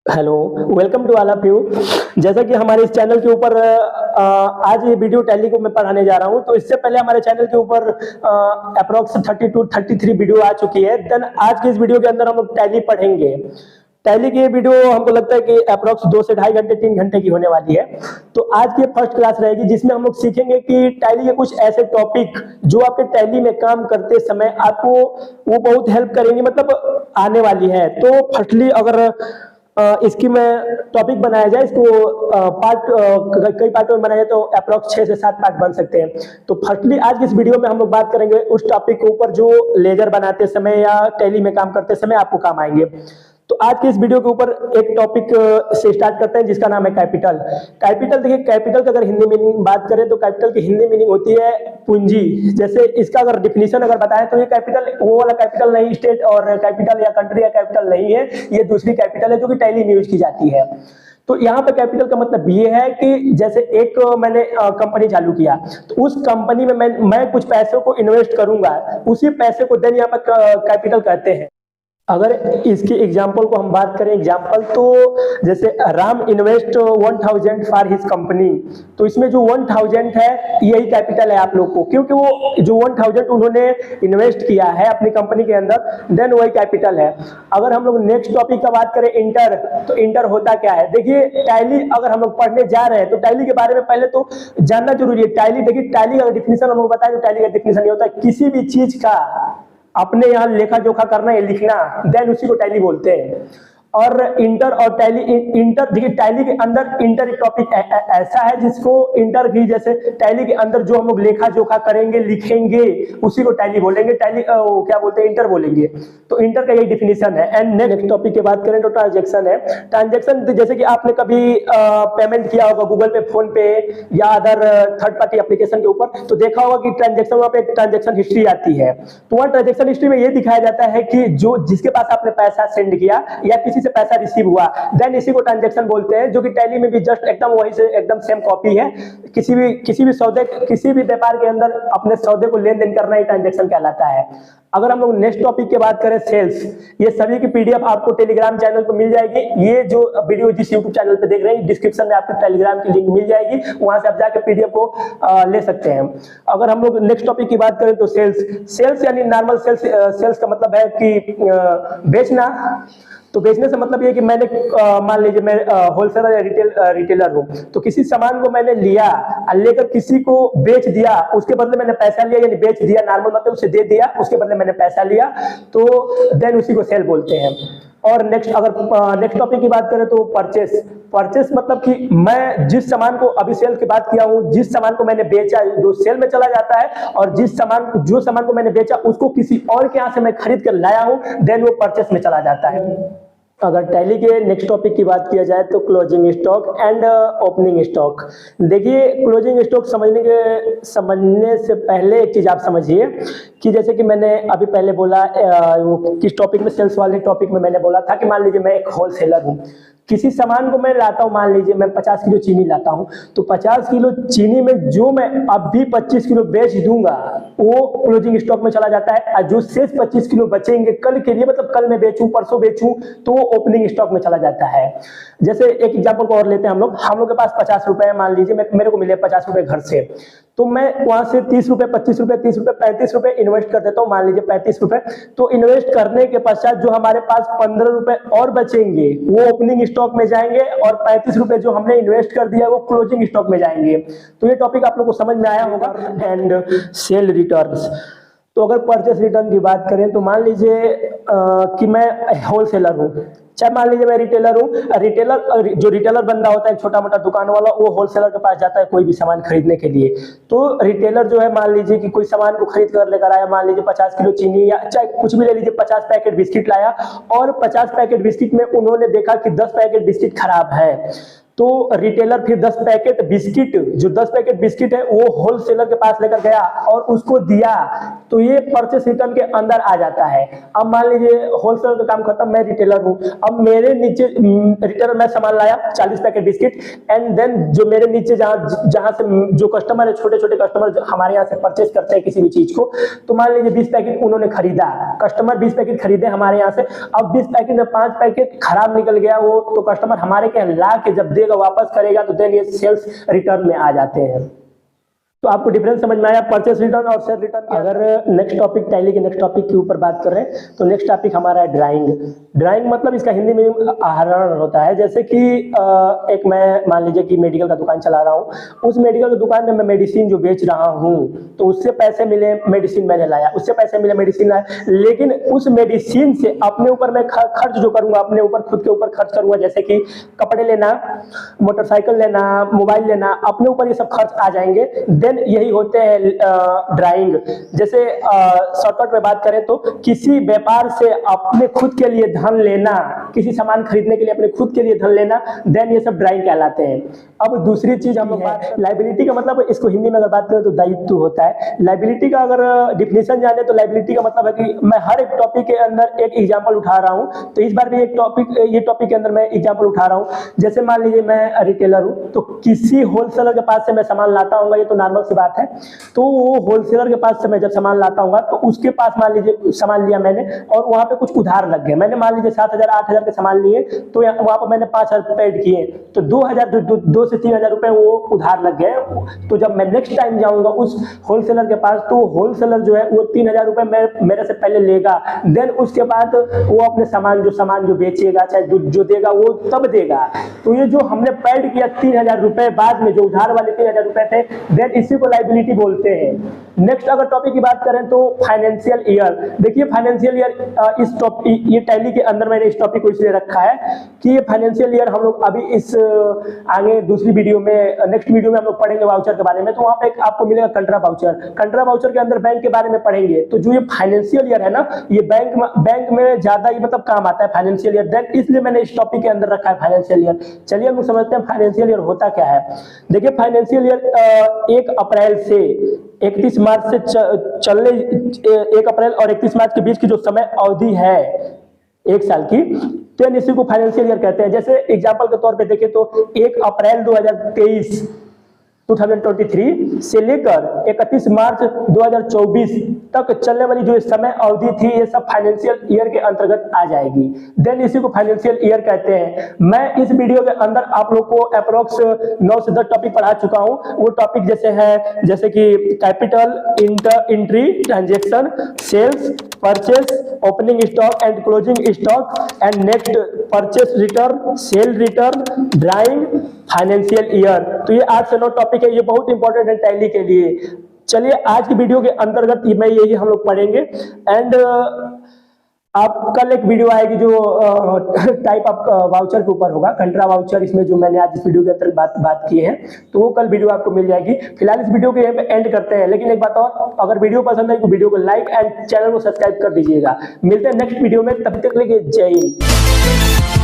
Hello, welcome to all of you. जैसा कि हमारे इस चैनल के ऊपर आज ये वीडियो टैली को मैं पढ़ाने जा रहा हूँ। तो इससे पहले हमारे चैनल के ऊपर अप्रोक्स 32-33 वीडियो आ चुकी है। देन आज के इस वीडियो के अंदर हम लोग टैली पढ़ेंगे। टैली की ये वीडियो हमको लगता है कि अप्रोक्स 2 से ढाई घंटे 3 घंटे की होने वाली है। तो आज की फर्स्ट क्लास रहेगी जिसमें हम लोग सीखेंगे कि टैली के कुछ ऐसे टॉपिक जो आपके टैली में काम करते समय आपको वो बहुत हेल्प करेंगे, मतलब आने वाली है। तो फर्स्टली अगर इसकी मैं टॉपिक बनाया जाए, इसको कई पार्टों में बनाया जाए तो अप्रोक्स 6 से 7 पार्ट बन सकते हैं। तो फर्स्टली आज की इस वीडियो में हम लोग बात करेंगे उस टॉपिक के ऊपर जो लेजर बनाते समय या टैली में काम करते समय आपको काम आएंगे। तो आज के इस वीडियो के ऊपर एक टॉपिक से स्टार्ट करते हैं जिसका नाम है कैपिटल। कैपिटल देखिए, कैपिटल का अगर हिंदी मीनिंग बात करें तो कैपिटल की हिंदी मीनिंग होती है पूंजी। जैसे इसका अगर डिफिनीशन अगर बताएं तो ये कैपिटल वो वाला कैपिटल नहीं, स्टेट और कैपिटल या कंट्री या कैपिटल नहीं है, ये दूसरी कैपिटल है जो कि टैली में यूज की जाती है। तो यहाँ पे कैपिटल का मतलब ये है कि जैसे एक मैंने कंपनी चालू किया तो उस कंपनी में मैं कुछ पैसों को इन्वेस्ट करूंगा, उसी पैसे को देन यहाँ पर कैपिटल कहते हैं। अगर इसकी एग्जाम्पल को हम बात करें, एग्जाम्पल तो जैसे Ram invest 1000 for his company, तो इसमें जो 1000 है यही कैपिटल है आप लोग को, क्योंकि वो जो 1000 उन्होंने इन्वेस्ट किया है अपनी कंपनी के अंदर, देन वही कैपिटल है। अगर हम लोग नेक्स्ट टॉपिक का बात करें इंटर, तो इंटर होता क्या है? देखिए टैली अगर हम लोग पढ़ने जा रहे हैं तो टैली के बारे में पहले तो जानना जरूरी है। टैली देखिए, टैली का डिफिनीशन हम लोग बताएं तो टैली का डिफिनीशन ये होता है किसी भी चीज का अपने यहाँ लेखा जोखा करना है, लिखना, देन उसी को टैली बोलते हैं। और इंटर और टैली, इंटर देखिए टैली के अंदर इंटर एक टॉपिक ऐसा है जिसको इंटर भी, जैसे टैली के अंदर जो हम लोग लेखा जोखा करेंगे लिखेंगे उसी को टैली बोलेंगे, टैली क्या बोलते हैं, इंटर बोलेंगे। तो इंटर का यही डिफिनीशन है। एंड नेक्स्ट टॉपिक की बात करें तो ट्रांजेक्शन है। ट्रांजेक्शन जैसे कि आपने कभी पेमेंट किया होगा गूगल पे, फोन पे या अदर थर्ड पार्टी एप्लीकेशन के ऊपर, तो देखा होगा कि ट्रांजेक्शन, वहां पे ट्रांजेक्शन हिस्ट्री आती है। तो वहां ट्रांजेक्शन हिस्ट्री में ये दिखाया जाता है कि जो जिसके पास आपने पैसा सेंड किया या किसी से पैसा रिसीव हुआ, देन इसी को ट्रांजैक्शन बोलते हैं, जो कि टैली में भी जस्ट एकदम वही से एकदम सेम कॉपी है। किसी भी सौदे, किसी भी व्यापार के अंदर अपने सौदे को लेन देन करना ही ट्रांजैक्शन कहलाता है। अगर हम लोग नेक्स्ट टॉपिक की बात करें सेल्स, ये सभी की पीडीएफ आपको टेलीग्राम चैनल पर मिल जाएगी। ये जो वीडियो जिस यूट्यूब चैनल पे देख रहे हैं डिस्क्रिप्शन में आपको टेलीग्राम की लिंक मिल जाएगी, वहां से आप जाकर पीडीएफ को ले सकते हैं। अगर हम लोग नेक्स्ट टॉपिक की बात करें तो सेल्स यानी नॉर्मल सेल्स, सेल्स का मतलब है कि बेचना। तो बेचने से मतलब ये कि मैंने मान लीजिए मैं होलसेलर या रिटेलर हूं, तो किसी सामान को मैंने लिया और लेकर किसी को बेच दिया, उसके बदले मैंने पैसा लिया, यानी बेच दिया, नॉर्मल मतलब उसे दे दिया, उसके बदले मैंने पैसा लिया, तो देन उसी को सेल बोलते हैं। और नेक्स्ट अगर नेक्स्ट टॉपिक की बात करें तो परचेस मतलब कि मैं जिस सामान को अभी सेल की बात किया हूं, जिस सामान को मैंने बेचा जो सेल में चला जाता है, और जो सामान को मैंने बेचा उसको किसी और के यहाँ से मैं खरीद कर लाया हूं, देन वो परचेस में चला जाता है। अगर टैली के नेक्स्ट टॉपिक की बात किया जाए तो closing stock and opening stock. देखिए क्लोजिंग स्टॉक समझने से पहले एक चीज आप समझिए कि जैसे कि मैंने अभी पहले बोला, वो किस टॉपिक में, सेल्स वाले टॉपिक में मैंने बोला था कि मान लीजिए मैं एक होलसेलर हूँ, किसी सामान को मैं लाता हूं, मान लीजिए मैं 50 किलो चीनी लाता हूं, तो 50 किलो चीनी में जो मैं अभी 25 किलो बेच दूंगा वो क्लोजिंग स्टॉक में चला जाता है, और जो शेष 25 किलो बचेंगे कल के लिए, मतलब कल मैं बेचूं परसों बेचूं, तो वो ओपनिंग स्टॉक में चला जाता है। जैसे एक एग्जांपल को और लेते हैं हम लोग के पास 50 रुपए, मान लीजिए मेरे को मिले 50 रुपए घर से, तो मैं वहां से 30 रुपए, 25 रुपए, 30 रुपए, 35 रुपए इन्वेस्ट कर देता हूं, मान लीजिए 35 रुपए। तो इन्वेस्ट करने के पश्चात जो हमारे पास 15 रुपए और बचेंगे वो ओपनिंग स्टॉक में जाएंगे, और 35 रुपए जो हमने इन्वेस्ट कर दिया वो क्लोजिंग स्टॉक में जाएंगे। तो ये टॉपिक आप लोग को समझ में आया होगा। एंड सेल रिटर्न्स, तो अगर परचेस रिटर्न की बात करें तो मान लीजिए कि मैं होलसेलर हूं, चाहे मान लीजिए मैं रिटेलर हूँ। जो रिटेलर बंदा होता है, छोटा मोटा दुकान वाला, वो होलसेलर के पास जाता है कोई भी सामान खरीदने के लिए। तो रिटेलर जो है, मान लीजिए कि कोई सामान को खरीद कर लेकर आया, मान लीजिए 50 किलो चीनी या चाहे कुछ भी ले लीजिए, 50 पैकेट बिस्किट लाया, और 50 पैकेट बिस्किट में उन्होंने देखा कि 10 पैकेट बिस्किट खराब है, तो रिटेलर फिर 10 पैकेट बिस्किट, जो 10 पैकेट बिस्किट है वो होलसेलर के पास लेकर गया और उसको दिया, तो ये परचेस रिटर्न के अंदर आ जाता है। अब मान लीजिए होलसेलर का काम खत्म, मैं रिटेलर हूँ, अब मेरे नीचे रिटेलर मैं सामान लाया 40 पैकेट बिस्किट, एंड देन जो मेरे नीचे जहां से जो कस्टमर है, छोटे छोटे कस्टमर हमारे यहाँ से परचेस करते हैं किसी भी चीज को, तो मान लीजिए 20 पैकेट उन्होंने खरीदा, कस्टमर 20 पैकेट खरीदे हमारे यहाँ से, अब 20 पैकेट में 5 पैकेट खराब निकल गया वो, तो कस्टमर हमारे के ला के जब देगा वापस करेगा, तो देन ये सेल्स रिटर्न में आ जाते हैं। तो आपको डिफरेंस समझ में आया परचेस रिटर्न और सेल रिटर्न। अगर नेक्स्ट टॉपिक, टैली के नेक्स्ट टॉपिक के ऊपर बात कर रहे हैं, तो नेक्स्ट टॉपिक हमारा है ड्राइंग। ड्राइंग मतलब इसका हिंदी में आहरण होता है। जैसे कि एक मैं मान लीजिए कि मेडिकल का दुकान चला रहा हूँ, उस मेडिकल की दुकान में मैं मेडिसिन जो बेच रहा हूँ, तो उससे पैसे मिले, मेडिसिन मैंने लाया, उससे पैसे मिले, मेडिसिन लाया, लेकिन उस मेडिसिन से अपने ऊपर मैं खर्च जो करूंगा, अपने ऊपर खुद के ऊपर खर्च करूंगा, जैसे कि कपड़े लेना, मोटरसाइकिल लेना, मोबाइल लेना, अपने ऊपर ये सब खर्च आ जाएंगे। देन यही होते हैं ड्राइंग। जैसे शॉर्टकट में बात करें तो किसी व्यापार से अपने खुद के लिए धन लेना, किसी सामान खरीदने के लिए अपने खुद के लिए धन लेना, देन ये सब ड्राइंग कहलाते हैं। अब दूसरी चीज हम लोग लाइबिलिटी का मतलब, इसको हिंदी में अगर बात करें तो दायित्व होता है। लाइबिलिटी का अगर डिफिनेशन जाने तो लाइबिलिटी का मतलब है कि मैं हर एक टॉपिक के अंदर एक एग्जांपल उठा रहा हूं, तो इस बार भी एक टॉपिक, ये टॉपिक के अंदर मैं एग्जांपल उठा रहा हूं। जैसे मान लीजिए मैं रिटेलर हूं, तो किसी होलसेलर के पास से मैं सामान लाता हूँ, ये तो नॉर्मल सी बात है, तो वो होलसेलर के पास से मैं जब सामान लाता हूँ, तो उसके पास मान लीजिए सामान लिया मैंने और वहां पे कुछ उधार लग गए, मैंने मान लीजिए 7,000 8,000 के सामान लिए, तो वहां पर मैंने 5,000 ऐड किए, तो 2 से 3,000 रुपए वो उधार लग गए। तो जब मैं नेक्स्ट टाइम जाऊंगा उस होलसेलर के पास, तो होलसेलर जो है वो 3,000 रुपए मेरे से पहले लेगा, देन उसके बाद वो अपने सामान जो बेचेगा, चाहे जो देगा वो तब देगा। तो ये जो हमने पेड किया 3,000 रुपए बाद में, जो उधार वाले 3,000 रुपए थे, देन इसी को लाइबिलिटी बोलते हैं। नेक्स्ट अगर टॉपिक की बात करें तो फाइनेंशियल ईयर। देखिए फाइनेंशियल ईयर, इस टॉपिक, ये टैली के अंदर मैंने इस टॉपिक को इसलिए रखा है कि ये फाइनेंशियल ईयर हम लोग अभी इस आगे दूसरी वीडियो में, नेक्स्ट वीडियो में हम लोग पढ़ेंगे वाउचर के बारे में, तो वहां पे आपको मिलेगा कंट्रा वाउचर। कंट्रा वाउचर के अंदर बैंक के बारे में पढ़ेंगे। तो जो ये फाइनेंशियल ईयर है ना, ये बैंक में ज्यादा ही मतलब काम आता है फाइनेंशियल ईयर, देन इसलिए मैंने इस टॉपिक के अंदर रखा है फाइनेंशियल ईयर। चलिए हम लोग समझते हैं फाइनेंशियल ईयर होता क्या है। देखिए फाइनेंशियल ईयर 1 अप्रैल से 31 मार्च से चलने, 1 अप्रैल और 31 मार्च के बीच की जो समय अवधि है 1 साल की, तो इसी को फाइनेंशियल ईयर कहते हैं। जैसे एग्जांपल के तौर पे देखें तो 1 अप्रैल 2023 से लेकर 31 मार्च 2024 तक चलने वाली जो समय अवधि थी, ये सब फाइनेंशियल ईयर के अंतर्गत आ जाएगी। देन इसी को फाइनेंशियल ईयर कहते हैं। मैं इस वीडियो के अंदर आप लोग को अप्रोक्स 9 से 10 टॉपिक पढ़ा चुका हूं। वो टॉपिक जैसे कि capital, entry, transaction, sales, purchase, opening stock and closing stock, and next purchase return, sale return, drawing, financial year. तो ये 8 से 9 टॉपिक है, ये बहुत इंपॉर्टेंट है टैली के लिए। चलिए आज की वीडियो के अंतर्गत मैं यही हम लोग पढ़ेंगे। एंड आप कल एक वीडियो आएगी जो टाइप ऑफ वाउचर के ऊपर होगा, कंट्रा वाउचर, इसमें जो मैंने आज इस वीडियो के अंदर बात की है, तो वो कल वीडियो आपको मिल जाएगी। फिलहाल इस वीडियो को यहीं पे एंड करते हैं, लेकिन एक बात और, अगर वीडियो पसंद है तो वीडियो को लाइक एंड चैनल को सब्सक्राइब कर दीजिएगा। मिलते हैं नेक्स्ट वीडियो में, तब तक के लिए जय हिंद।